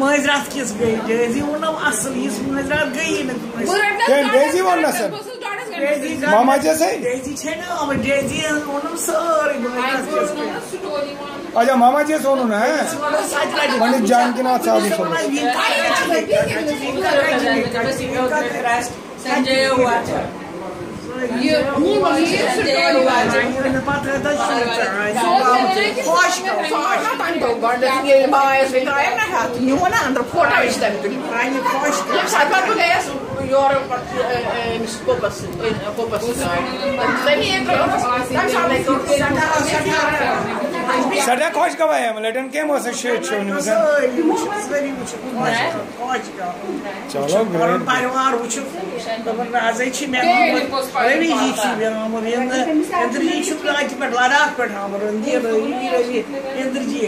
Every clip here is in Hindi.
Mazrat किस गई डेजी वोनम असल इस mazrat गई न डेजी वोन न सर मामा जैसे डेजी छे न अब डेजी वोनम सारे mazrat किस गई अच्छा मामा जी सोनू ना है पंडित जानकीनाथ साहब सोनू संजय हुआ ये संजय हुआ सदा खोज कब आया मलेटन के मो से शेट शो न्यूज़ चलो ग्रेट परिवार वुच तबन राजे छी मैं रवि जी छी हमर इंद्र जी छु राज पर लड़ाक पर हमर इंद्र रवि इंद्र जी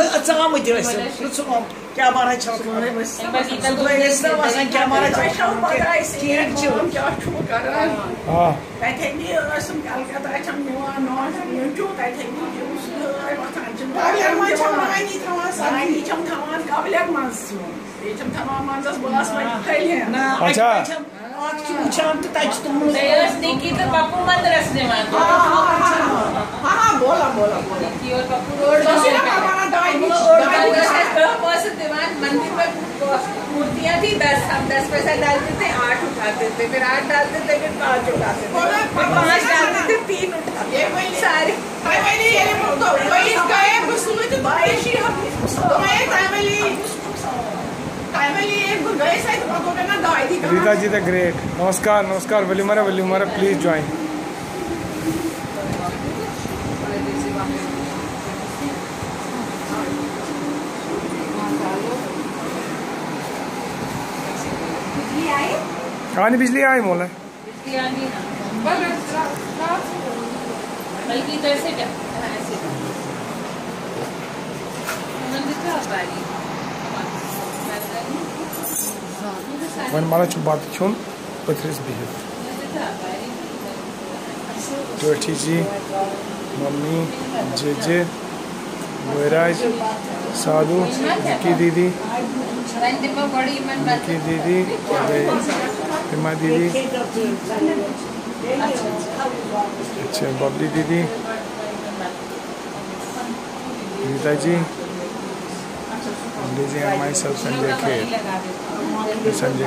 अचाम दिस छु क्या मारा छ इसना वसन क्या मारा छ केक छु क्या छु करन हां तै नी असम कलकत्ता छम नो नो छु तै नी अच्छा निकी तो पप्पू मंदिरस ने मान हां बोला बोला निकी और पप्पू रोड दीवान मंदिर में मूर्तियां थी 10 हम 10 पैसा डालते थे 8 उठाते थे फिर 8 डालते थे फिर 5 उठाते थे 5 डालते थे 3 उठाते सारे रीता जी द ग्रेट नमस्कार नमस्कार वलीमारा प्लीज ज्वाइन कहानी बिजली आई मोला बल्कि तो ऐसे क्या वन माला बात छून पथरिस बिहित टोटी जी मम्मी जेजे बोयराज साधु निकी दीदी हिमा दीदी अच्छा बबली दीदी रीता जी माई सेल्फ संजय खेर संजय